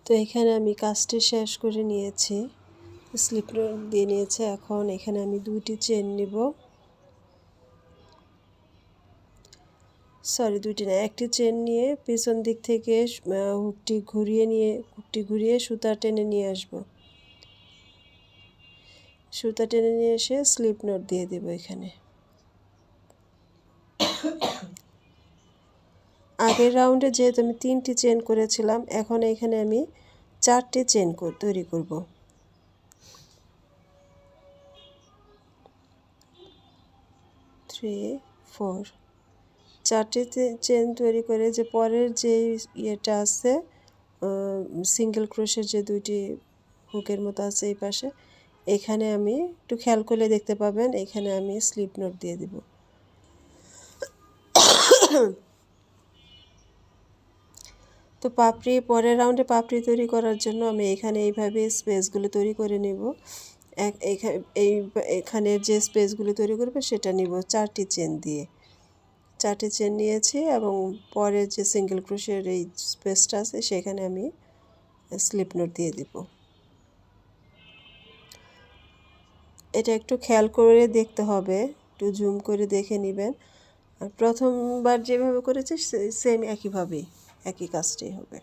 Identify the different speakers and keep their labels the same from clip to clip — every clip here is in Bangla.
Speaker 1: তো এখানে আমি কাজটি শেষ করে নিয়েছি, স্লিপ নট দিয়ে নিয়েছি। এখন এখানে আমি 2টি চেন নিব, সরি 2টি না, একটি চেন নিয়ে পিছন দিক থেকে হুকটি ঘুরিয়ে সুতা টেনে নিয়ে আসব। সুতা টেনে নিয়ে এসে স্লিপ নট দিয়ে দেব এখানে। আগের রাউন্ডে যেহেতু আমি 3টি চেন করেছিলাম, এখন এখানে আমি 4টি চেন তৈরি করব। 3 4 4টি চেন তৈরি করে যে পরের যে ইয়েটা আছে, সিঙ্গেল ক্রোশের যে 2টি হুকের মতো আছে এই পাশে, এখানে আমি একটু খেয়াল করলে দেখতে পাবেন, এখানে আমি স্লিপ নট দিয়ে দেব। তো পরের রাউন্ডে পাপড়ি তৈরি করার জন্য আমি এখানে এইভাবে স্পেসগুলো তৈরি করে নেব। এখানে যে স্পেসগুলো তৈরি করবে সেটা নিব 4টি চেন দিয়ে। 4টি চেন নিয়েছি এবং পরে যে সিঙ্গেল ক্রোশের এই স্পেসটা আছে সেখানে আমি স্লিপ নট দিয়ে দিব। এটা একটু খেয়াল করে দেখতে হবে, একটু জুম করে দেখে নেবেন। আর প্রথমবার যেভাবে করেছি সেম একইভাবেই একই কাজটাই হবে।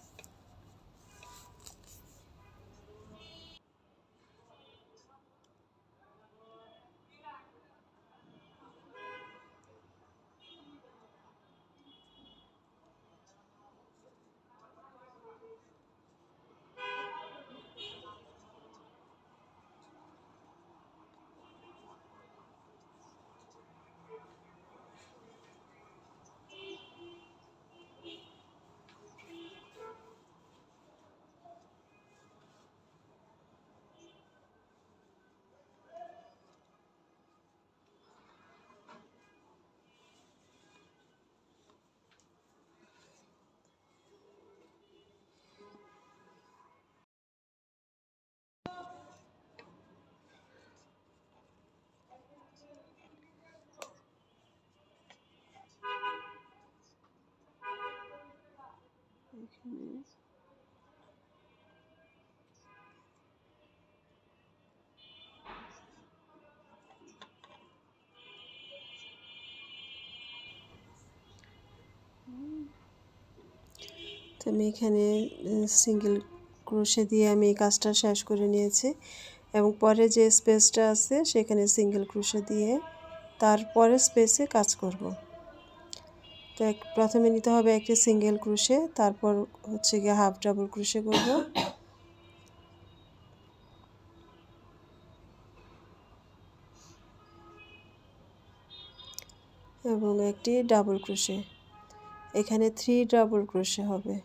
Speaker 1: তো আমি এখানে সিঙ্গেল ক্রোশে দিয়ে আমি এই কাজটা শেষ করে নিয়েছি এবং পরে যে স্পেসটা আছে সেখানে সিঙ্গেল ক্রোশে দিয়ে তারপরে স্পেসে কাজ করব। তো প্রথমে নিতে হবে একটি সিঙ্গেল ক্রোশে, তারপর হচ্ছে গিয়ে হাফ ডাবল ক্রোশে করব এবং একটি ডাবল ক্রোশে। এখানে 3 ডাবল ক্রোশে হবে।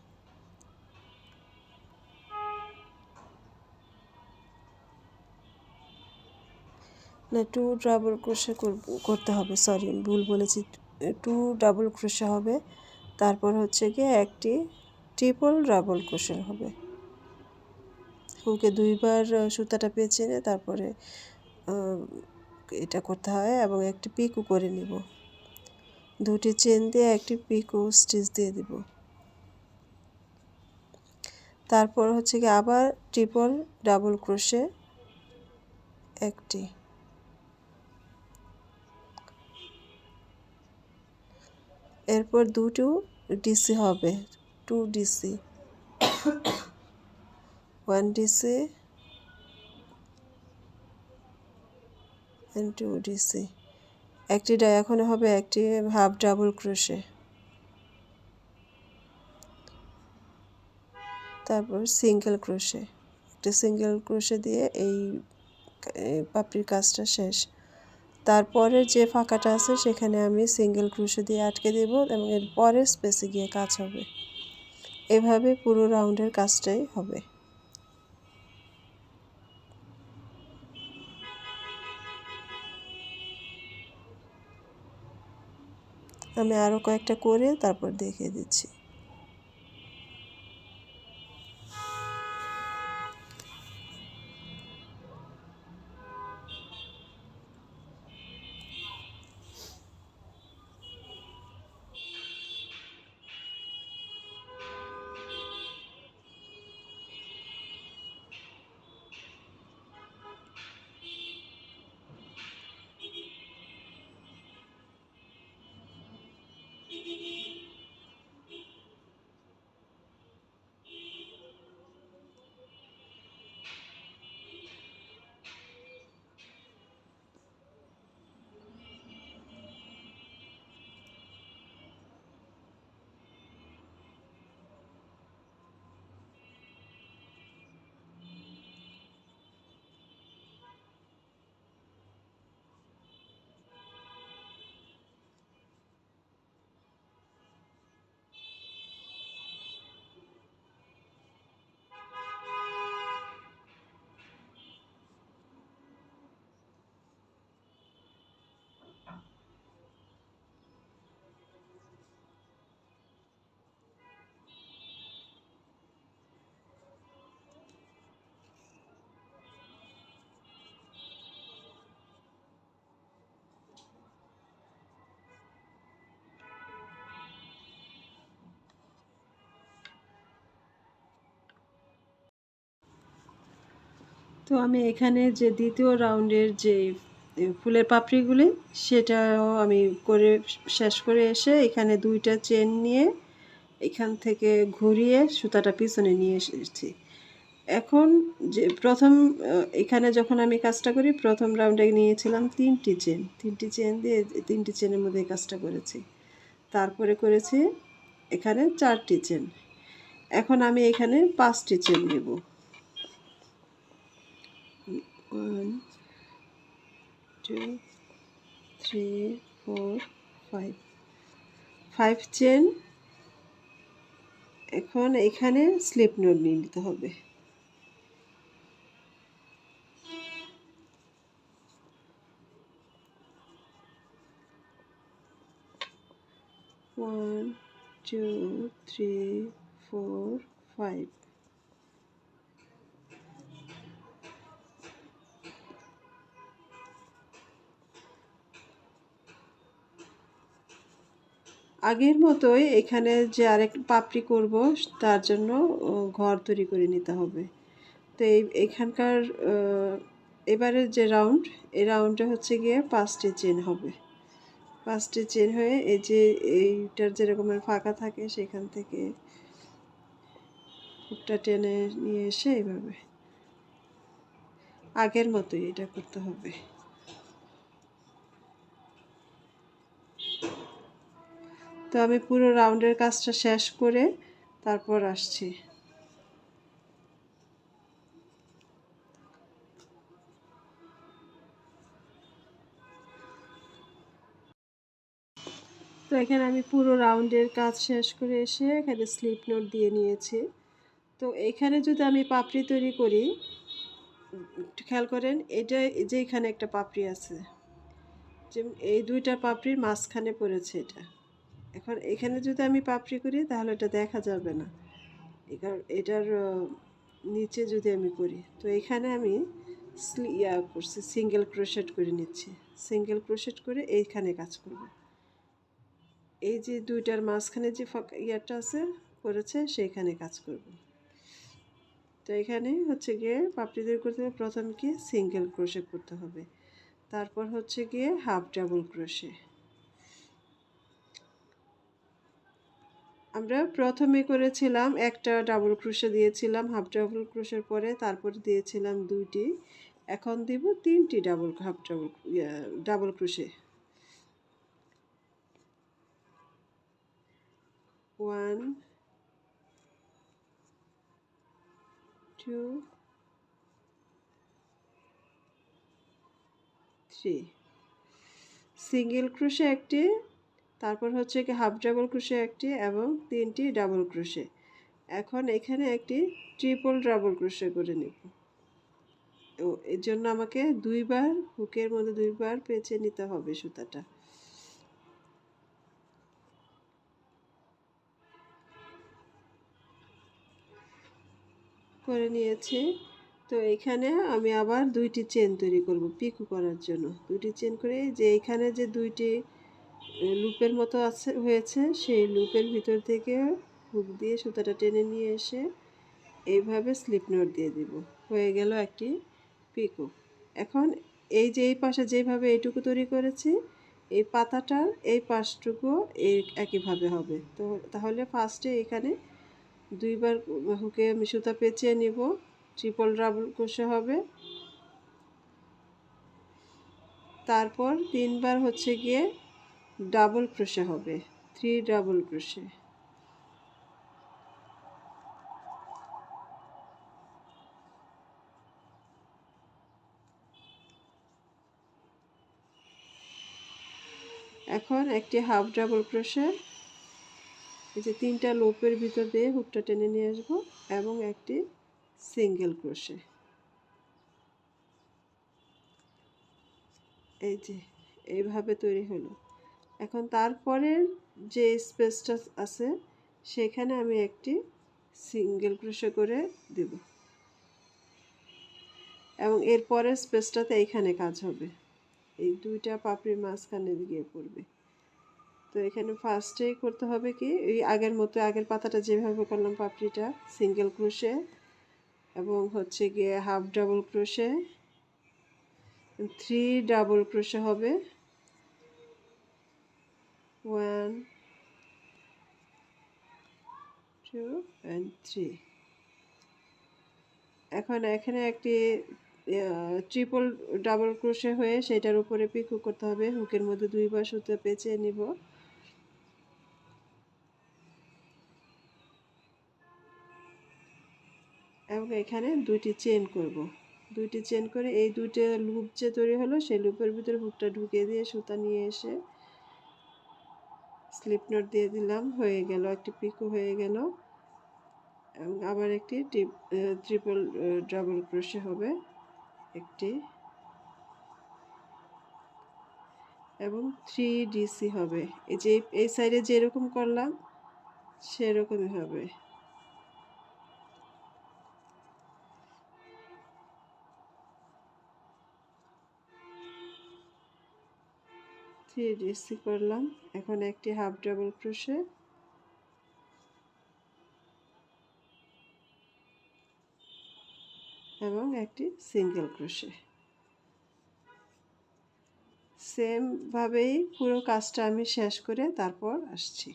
Speaker 1: না, 2 ডাবল ক্রোশে করতে হবে, সরি ভুল বলেছি, 2 ডাবল ক্রোশে হবে। তারপর হচ্ছে গিয়ে একটি ট্রিপল ডাবল ক্রোশে হবে। হুকে 2বার সুতাটা পেঁচে নিয়ে তারপরে এটা করতে হয় এবং একটি পিকও করে নিব। 2টি চেন দিয়ে একটি পিকও স্টিচ দিয়ে দিব। তারপর হচ্ছে কি আবার ট্রিপল ডাবল ক্রোশে একটি, এরপর 2টো ডিসি হবে, 2 ডিসি, 1 ডিসি and 2 ডিসি। একটি এখন হবে একটি হাফ ডাবল ক্রোশে, তারপর সিঙ্গেল ক্রোশে, একটা সিঙ্গেল ক্রোশে দিয়ে এই পাপড়ির কাজটা শেষ। তারপরে যে ফাঁকাটা আছে সেখানে আমি সিঙ্গেল ক্রোশে দিয়ে আটকে দেব এবং এর পরের স্পেসে গিয়ে কাজ হবে। এভাবে পুরো রাউন্ডের কাজটাই হবে। আমি আরও কয়েকটা করে তারপর দেখিয়ে দিচ্ছি। তো আমি এখানে যে দ্বিতীয় রাউন্ডের যে ফুলের পাপড়িগুলি সেটাও আমি করে শেষ করে এসে এখানে 2টা চেন নিয়ে এখান থেকে ঘুরিয়ে সুতাটা পিছনে নিয়ে এসেছি। এখন যে প্রথম এখানে যখন আমি কাজটা করি প্রথম রাউন্ডে নিয়েছিলাম 3টি চেন দিয়ে 3টি চেনের মধ্যে এই কাজটা করেছি। তারপরে করেছি এখানে 4টি চেন। এখন আমি এখানে 5টি চেন নেব। 1 2 3 4 5 5 চেন। এখন এখানে স্লিপ নোট নিয়ে নিতে হবে। 1 2 3 4 5। আগের মতোই এখানে যে আরেক পাপড়ি করব তার জন্য ঘর তৈরি করে নিতে হবে। তো এখানকার এবারের যে রাউন্ড এই রাউন্ডে হচ্ছে গিয়ে 5টি চেন হবে। 5টি চেন হয়ে এই যে এইটার যেরকমের ফাঁকা থাকে সেখান থেকে হুকটা টেনে নিয়ে এসে এইভাবে আগের মতোই এটা করতে হবে। তো আমি পুরো রাউন্ডের কাজটা শেষ করে তারপর আসছি। তো এখানে আমি পুরো রাউন্ডের কাজ শেষ করে এসে এখানে স্লিপ নোট দিয়ে নিয়েছি। তো এখানে যদি আমি পাপড়ি তৈরি করি, খেয়াল করেন এটা যে এখানে একটা পাপড়ি আছে, যে এই 2টা পাপড়ির মাঝখানে পড়েছে এটা। এখন এখানে যদি আমি পাপড়ি করি তাহলে এটা দেখা যাবে না, এটার নিচে যদি আমি করি। তো এখানে আমি করছি সিঙ্গেল ক্রোশেট করে নিচ্ছি। সিঙ্গেল ক্রোশেট করে এইখানে কাজ করব। এই যে 2টার মাঝখানে যে ফাঁকা আছে পড়েছে সেইখানে কাজ করব। তো এখানে হচ্ছে গিয়ে পাপড়ি তৈরি করতে হবে প্রথম কি সিঙ্গেল ক্রোশে করতে হবে, তারপর হচ্ছে গিয়ে হাফ ডাবল ক্রোশে। আমরা প্রথমে করেছিলাম একটা ডাবল ক্রোশে দিয়েছিলাম, হাফ ডাবল ক্রোশের পরে তারপর দিয়েছিলাম 2টি, এখন দিব 3টি ডাবল ক্রোশে। 1 2 3 সিঙ্গেল ক্রোশে একটি, তারপর হচ্ছে কি হাফ ডাবল ক্রোশে একটি এবং 3টি ডাবল ক্রোশে। এখন এখানে একটি ট্রিপল ডাবল ক্রোশে করে নেব। ও এর জন্য আমাকে 2বার হুকের মধ্যে 2বার পেঁচে নিতে হবে সুতাটা। করে নিয়েছি। তো এখানে আমি আবার 2টি চেন তৈরি করব পিকো করার জন্য। 2টি চেন করে যে এখানে যে 2টি লুপের মতো আছে হয়েছে সেই লুপের ভিতর থেকে হুক দিয়ে সুতাটা টেনে নিয়ে এসে এইভাবে স্লিপ নোট দিয়ে দিব। হয়ে গেল একটি পিকো। এখন এই যে এই পাশে যেভাবে এইটুকু তৈরি করেছি এই পাতাটার এই পাশটুকু এই একইভাবে হবে। তো তাহলে ফার্স্টে এখানে 2 বার হুকে আমি সুতা পেঁচিয়ে নিব, ট্রিপল ডাবল ক্রোশে হবে, তারপর 3 বার হচ্ছে গিয়ে ডাবল ক্রোশে হবে, 3 ডাবল ক্রোশে। এখন একটি হাফ ডাবল ক্রোশে, এই যে 3টা লুপের ভিতর দিয়ে হুকটা টেনে নিয়ে আসব, এবং একটি সিঙ্গেল ক্রোশে। এই যে এইভাবে তৈরি হলো। এখন তারপরের যে স্পেসটা আছে সেখানে আমি একটি সিঙ্গেল ক্রোশে করে দেব, এবং এর পরের স্পেসটাতে এইখানে কাজ হবে, এই 2টা পাপড়ির মাঝখানে গিয়ে পড়বে। তো এখানে ফার্স্টেই করতে হবে কি, এই আগের মতো আগের পাতাটা যেভাবে করলাম পাপড়িটা, সিঙ্গেল ক্রোশে এবং হচ্ছে গিয়ে half double crochet, 3 double crochet হবে, 1 2 and 3। এখন এখানে একটি ট্রিপল ডাবল ক্রোশে হয়ে সেটার উপরে পিকো করতে হবে, হুকের মধ্যে 2 বার সুতা পেঁচিয়ে নিব, এবং এখানে 2টি চেন করব। 2টি চেন করে এই 2টা লুপ যে তৈরি হলো সেই লুপের ভিতরে হুকটা ঢুকিয়ে দিয়ে সুতা নিয়ে এসে স্লিপ নট দিয়ে দিলাম, হয়ে গেল, একটি পিকো হয়ে গেল। এবং আবার একটি ট্রিপল ডাবল ক্রোশে হবে একটি, এবং 3 ডিসি হবে, এই যে এই সাইডে যেরকম করলাম সেরকমই হবে। 3 ডিসি করলাম। এখন একটি হাফ ডাবল ক্রোশে এবং একটি সিঙ্গেল ক্রোশে। সেম ভাবেই পুরো কাজটা আমি শেষ করে তারপর আসছি।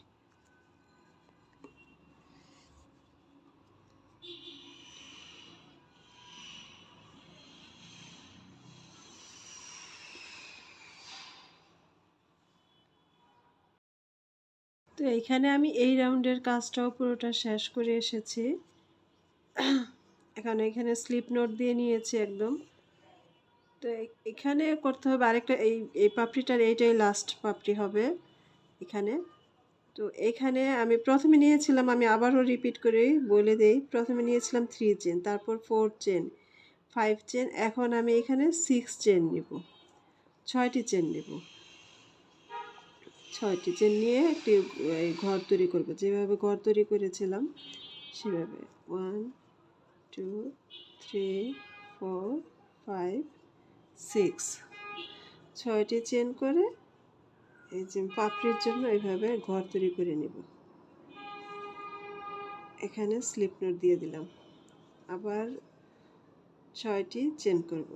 Speaker 1: তো এইখানে আমি এই রাউন্ডের কাজটাও পুরোটা শেষ করে এসেছি। এখন এখানে স্লিপ নোট দিয়ে নিয়েছি একদম। তো এখানে করতে হবে আরেকটা, এই পাপড়িটার এইটাই লাস্ট পাপড়ি হবে এখানে। তো এখানে আমি প্রথমে নিয়েছিলাম, আমি আবারও রিপিট করে বলে দেই, প্রথমে নিয়েছিলাম 3 চেন, তারপর 4 চেন, 5 চেন, এখন আমি এখানে 6 চেন নিব, 6টি চেন নেব। 6টি চেন নিয়ে একটি ঘর তৈরি করব, যেভাবে ঘর তৈরি করেছিলাম সেভাবে। 1 2 3 4 5 6, 6টি চেন করে এই যে পাপড়ির জন্য এইভাবে ঘর তৈরি করে নেব। এখানে স্লিপ নোট দিয়ে দিলাম, আবার 6টি চেন করব,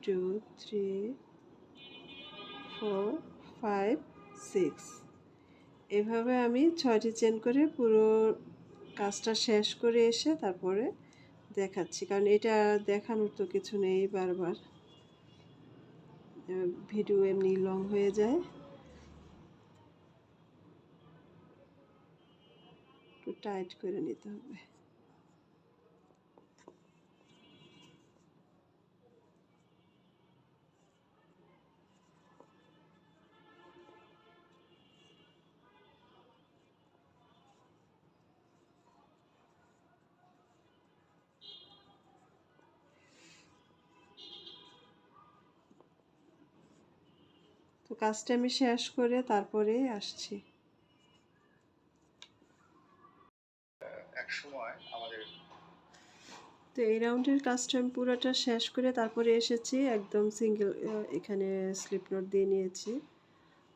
Speaker 1: 2 3 4 5 6। এভাবে আমি 6টি চেন করে পুরো কাজটা শেষ করে এসে তারপরে দেখাচ্ছি, কারণ এটা দেখানোর তো কিছু নেই, বারবার ভিডিও এমনি লং হয়ে যায়, একটু টাইট করে নিতে হবে। তো কাজটা আমি শেষ করে তারপরে আসছি। তো এই রাউন্ডের কাজটা আমি পুরোটা শেষ করে তারপরে এসেছি, একদম সিঙ্গেল এখানে স্লিপ নোট দিয়ে নিয়েছি।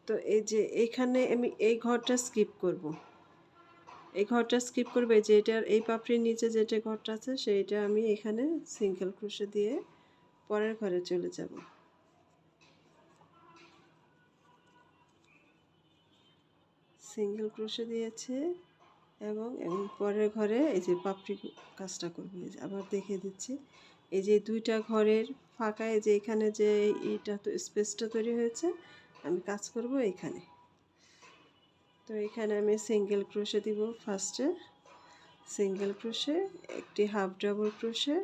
Speaker 1: তো এই যে এইখানে আমি এই ঘরটা স্কিপ করব, এই ঘরটা স্কিপ করবে, যে এটার এই পাপড়ির নিচে যেটা ঘরটা আছে সেইটা আমি এখানে সিঙ্গেল ক্রোশে দিয়ে পরের ঘরে চলে যাব। সিঙ্গেল ক্রোশে দিয়েছে এবং পরের ঘরে এই যে পাপড়ি কাজটা করবো। এই যে আবার দেখিয়ে দিচ্ছি, এই যে দুইটা ঘরের ফাঁকা, এই যে এখানে যে এইটা তো স্পেসটা তৈরি হয়েছে, আমি কাজ করব এখানে। তো এখানে আমি সিঙ্গেল ক্রোশে দিব ফার্স্টে, সিঙ্গেল ক্রোশে, একটি হাফ ডাবল ক্রোশে,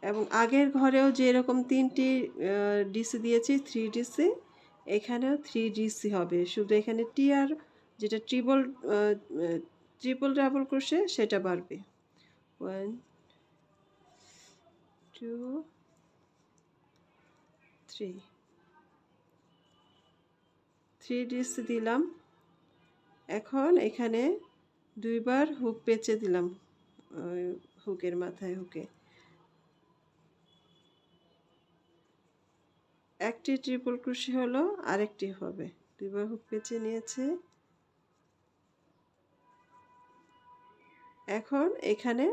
Speaker 1: এবং আগের ঘরেও যেরকম 3টি ডিসি দিয়েছি 3 ডিসি, এখানেও 3 ডিসি হবে, শুধু এখানে টিয়ার যেটা ট্রিপল ডাবল ক্রোশে সেটা বাড়বে। 1 2 3 ডিসি দিলাম। এখন এখানে দুইবার হুক পেঁচে দিলাম, হুকের মাথায় হুকে একটি ট্রিপল ক্রোশে হলো, আরেকটি হবে, দুইবার হুক পেঁচে নিয়েছি। এখন এখানে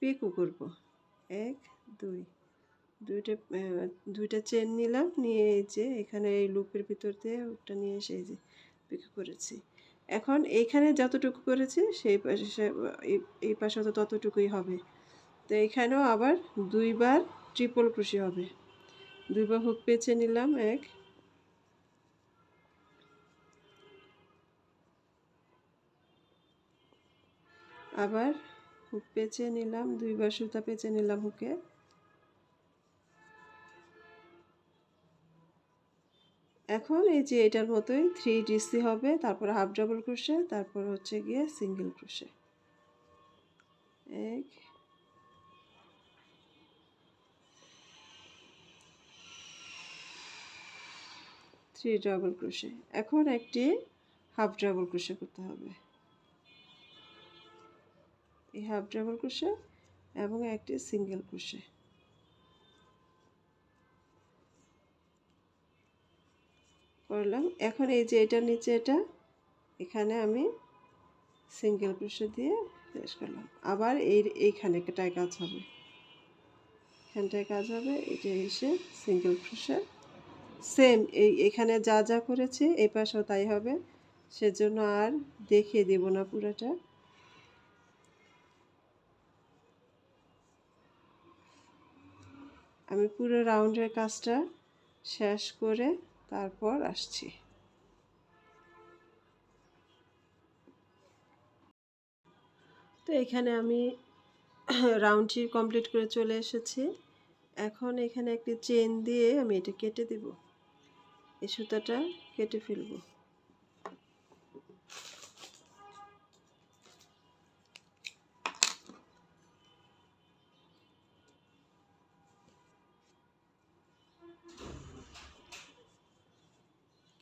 Speaker 1: পিকো করব, 1 2 দুইটা চেন নিলাম, নিয়ে এই যে এখানে এই লুপের ভিতর দিয়ে হুকটা নিয়ে এসে এই যে পিকো করেছি। এখন এইখানে যতটুকু করেছি সেই পাশে এই পাশে তো ততটুকুই হবে। তো এখানেও আবার দুইবার ট্রিপল ক্রোশে হবে, দুইবার হুক পেঁচে নিলাম, আবার হুক পেঁচে নিলাম, দুইবার সুতা পেঁচে নিলাম হুকে। এখন এই যে এটার মতোই 3 ডিসি হবে, তারপর হাফ ডাবল ক্রোশে, তারপর হচ্ছে গিয়ে সিঙ্গেল ক্রোশে, 1 3 ডাবল ক্রোশে। এখন একটি হাফ ডাবল ক্রোশে করতে হবে, এই হাফ ডাবল ক্রোশে এবং একটি সিঙ্গেল ক্রোশে করলাম। এখন এই যে এটার নিচে এটা, এখানে আমি সিঙ্গেল ক্রোশে দিয়ে শেষ করলাম। আবার এইখানেটায় কাজ হবে, এখানটায় কাজ হবে, এটা এসে সিঙ্গেল ক্রোশে সেম এখানে যা যা করেছি এই পাশেও তাই হবে, সেজন্য আর দেখিয়ে দেব না পুরোটা। আমি পুরো রাউন্ডের কাজটা শেষ করে তারপর আসছি। তো এখানে আমি রাউন্ডটি কমপ্লিট করে চলে এসেছি। এখন এখানে একটি চেন দিয়ে আমি এটা কেটে দেব, এই সুতাটা কেটে ফেলব।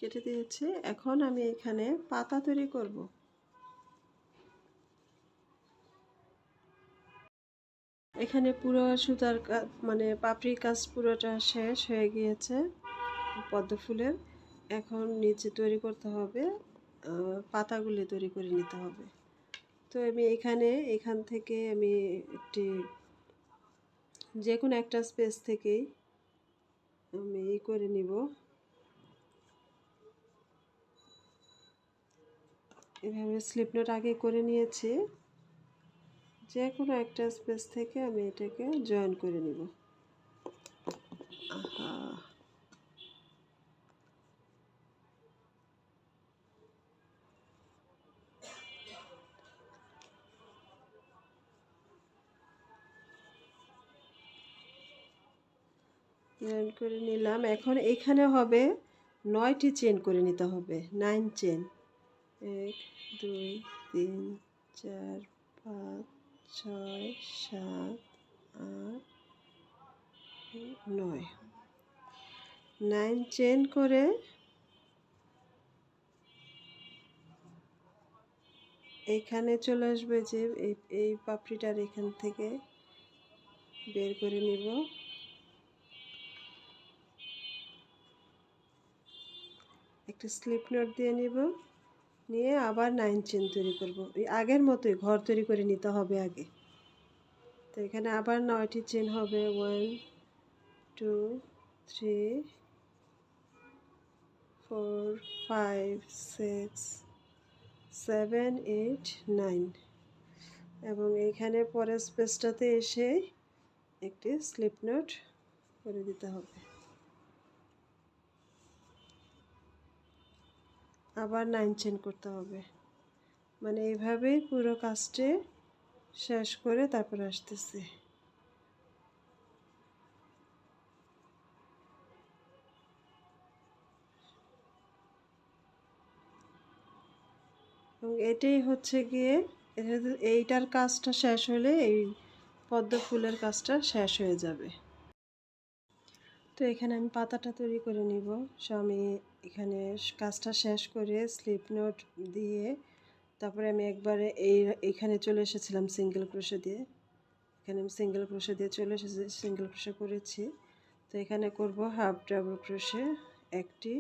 Speaker 1: কেটে দিয়েছি। এখন আমি এখানে পাতা তৈরি করব। এখানে পুরো সুতার মানে পাপড়ির কাজ পুরোটা শেষ হয়ে গিয়েছে পদ্ম ফুলের। এখন নিচে তৈরি করতে হবে, পাতাগুলি তৈরি করে নিতে হবে। তো আমি এখান থেকে আমি একটি যে কোনো একটা স্পেস থেকেই আমি করে নিব, এভাবে স্লিপ নোট আগে করে নিয়েছি। যে কোনো একটা স্পেস থেকে আমি এটাকে জয়েন করে নিব। জয়েন করে নিলাম। এখন এখানে হবে 9টি চেন করে নিতে হবে, 9 চেন, 1 2 3 4 5 6 7 8 9, 9 চেন করে এখানে চলে আসবে, যে এই পাপড়িটার এখান থেকে বের করে নিব। একটা স্লিপ নোট দিয়ে নিব, নিয়ে আবার 9 চেন তৈরি করব। এই আগের মতোই ঘর তৈরি করে নিতে হবে আগে। তো এখানে আবার 9টি চেন হবে, 1 2 3 4 5 6 7 8 9 এবং এইখানে পরের স্পেসটাতে এসে একটি স্লিপ নোট করে দিতে হবে। আবার 9 চেন করতে হবে, মানে এইভাবেই পুরো কাজটি শেষ করে তারপর আসতেছি। এবং এটাই হচ্ছে গিয়ে এইটার কাজটা শেষ হলে এই পদ্ম ফুলের কাজটা শেষ হয়ে যাবে। তো এখানে আমি পাতাটা তৈরি করে নিব। সো আমি এখানে কাজটা শেষ করে স্লিপ নোট দিয়ে তারপরে আমি একবারে এইখানে চলে এসেছিলাম সিঙ্গেল ক্রোশে দিয়ে। এখানে আমি সিঙ্গেল ক্রোশে দিয়ে চলে এসেছি, সিঙ্গেল ক্রোশে করেছি। তো এখানে করব হাফ ডাবল ক্রোশে একটি,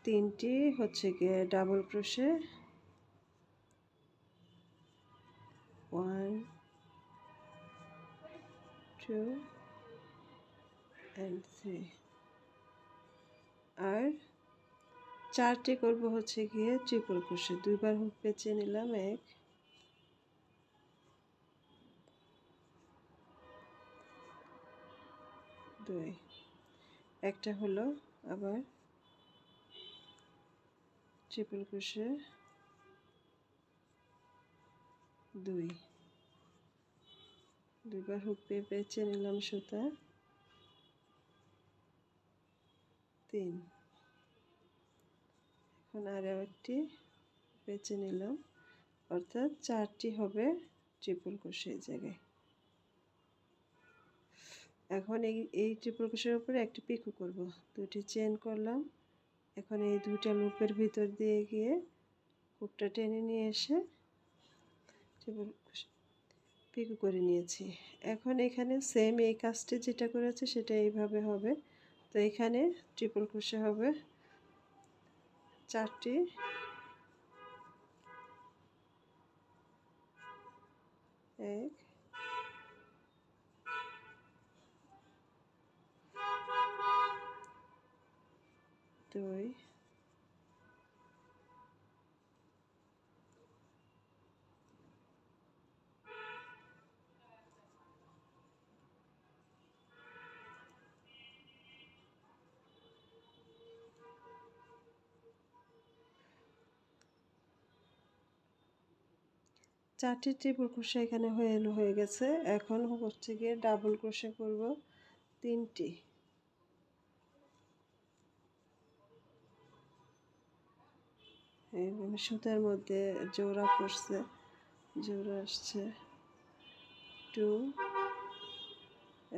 Speaker 1: তিনটি হচ্ছে গিয়ে ডাবল ক্রোশে, 1 2 and 3 আর 4টি করব হচ্ছে গিয়ে ট্রিপল ক্রোশে। দুইবার হুক পেঁচিয়ে নিলাম, 1 2, একটা হলো আবার ট্রিপল ক্রোশে 2, দুইবার হুক পেঁচিয়ে নিলাম সুতা, 3, এখন আরও একটি পেঁচে নিলাম, অর্থাৎ 4টি হবে ট্রিপল ক্রোশে এই জায়গায়। এখন এই ট্রিপল ক্রোশের উপরে একটি পিকো করব, দুটি চেন করলাম। এখন এই দুইটা লুপের ভিতর দিয়ে গিয়ে হুকটা টেনে নিয়ে এসে ট্রিপল পিকো করে নিয়েছি। এখন এখানে সেম এই কাজটি যেটা করেছে সেটা এইভাবে হবে। তো এখানে ট্রিপল ক্রোশে হবে 4টি, 1 2 4টি ট্রিপল ক্রোশে এখানে হয়ে গেছে। এখন হচ্ছে গিয়ে ডাবল ক্রোশে করব 3টি, সুতার মধ্যে জোড়া পড়ছে, জোড়া আসছে 2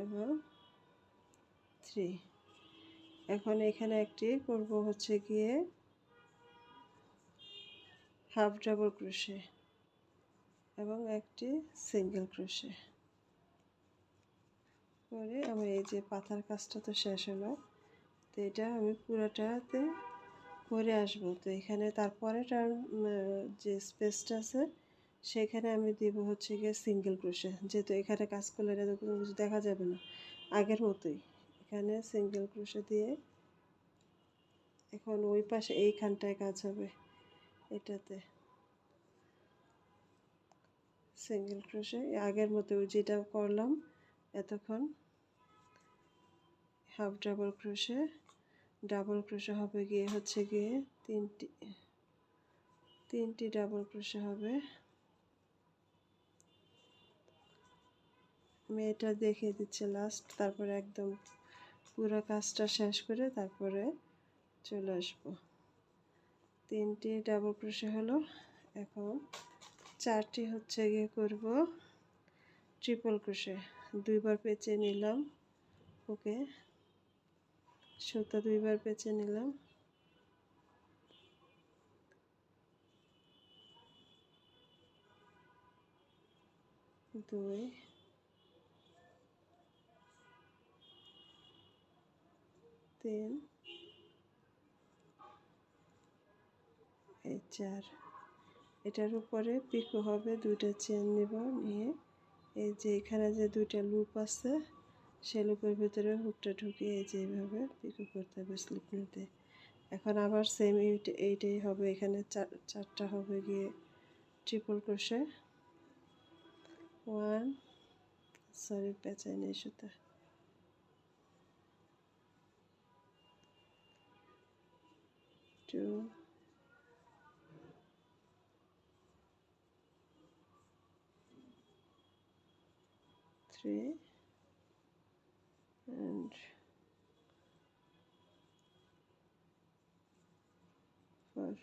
Speaker 1: এবং 3। এখন এখানে একটি করব হচ্ছে গিয়ে হাফ ডাবল ক্রোশে এবং একটি সিঙ্গেল ক্রোশে করে আমার এই যে পাতার কাজটা তো শেষ হলো। তো এটা আমি পুরোটাতে করে আসবো। তো এখানে তারপরে যে স্পেসটা আছে সেখানে আমি দেব হচ্ছে গিয়ে সিঙ্গেল ক্রোশে, যেহেতু এখানে কাজ করলে এটা কোনো কিছু দেখা যাবে না, আগের মতোই এখানে সিঙ্গেল ক্রোশে দিয়ে এখন ওই পাশে এইখানটায় কাজ হবে, এটাতে সিঙ্গেল ক্রোশে আগের মতো যেটা করলাম এতক্ষণ, half double crochet, double crochet হবে গিয়ে হচ্ছে গিয়ে তিনটি ডাবল ক্রোশে হবে। আমি এটা দেখিয়ে দিচ্ছি লাস্ট, তারপরে একদম পুরো কাজটা শেষ করে তারপরে চলে আসবো। 3টি ডাবল ক্রোশে হলো। এখন 4টি হচ্ছে গিয়ে করব ট্রিপল ক্রোশে। দুইবার পেঁচিয়ে নিলাম, ওকে সুতা দুইবার পেঁচিয়ে নিলাম, 2 3 এই 4। এটার উপরে পিকো হবে, দুইটা চেন নিব, নিয়ে এই যে এখানে যে দুইটা লুপ আছে সেই লুপের ভিতরে হুকটা ঢুকিয়ে এই যে এইভাবে পিকো করতে হবে স্লিপ নিতে। এখন আবার সেম এইটাই হবে, এখানে চারটা হবে গিয়ে ট্রিপল ক্রোশে, 1 সরি পেঁচাই নেই সুতা, 2 3 and 4।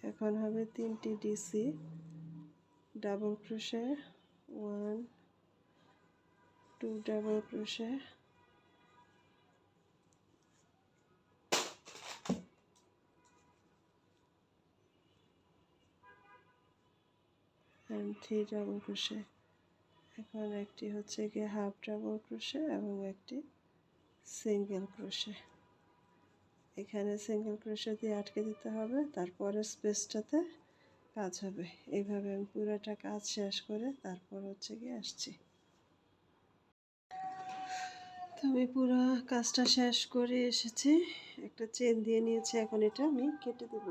Speaker 1: এখন হবে 3টি DC double crochet, 1 2 double crochet, and 3 double crochet. এখন একটি হচ্ছে গিয়ে হাফ ডাবল ক্রোশে এবং একটি সিঙ্গেল ক্রোশে। এখানে সিঙ্গেল ক্রোশে দিয়ে আটকে দিতে হবে, তারপরে স্পেসটাতে কাজ হবে। এইভাবে আমি পুরোটা কাজ শেষ করে তারপর হচ্ছে গিয়ে আসছি। তো আমি পুরো কাজটা শেষ করে এসেছি, একটা চেন দিয়ে নিয়েছি, এখন এটা আমি কেটে দেব।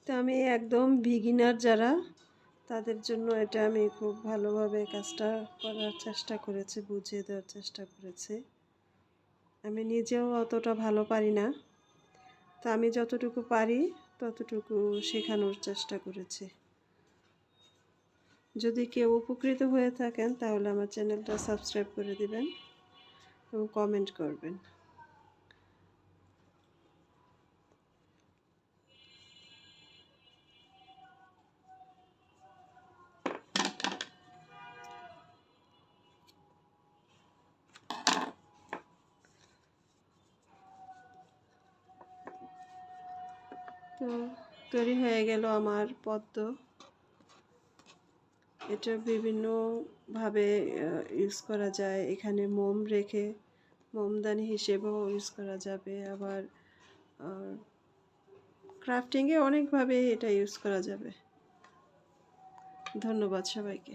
Speaker 1: তো আমি একদম বিগিনার যারা, তাদের জন্য এটা আমি খুব ভালোভাবে কাজটা করার চেষ্টা করেছি, বুঝিয়ে দেওয়ার চেষ্টা করেছি। আমি নিজেও অতটা ভালো পারি না, তো আমি যতটুকু পারি ততটুকু শেখানোর চেষ্টা করেছি। যদি কেউ উপকৃত হয়ে থাকেন তাহলে আমার চ্যানেলটা সাবস্ক্রাইব করে দিবেন এবং কমেন্ট করবেন। তো তৈরি হয়ে গেল আমার পদ্ম। এটা বিভিন্নভাবে ইউজ করা যায়, এখানে মোম রেখে মোমদানি হিসেবেও ইউজ করা যাবে, আবার ক্রাফটিংয়ে অনেকভাবে এটা ইউজ করা যাবে। ধন্যবাদ সবাইকে।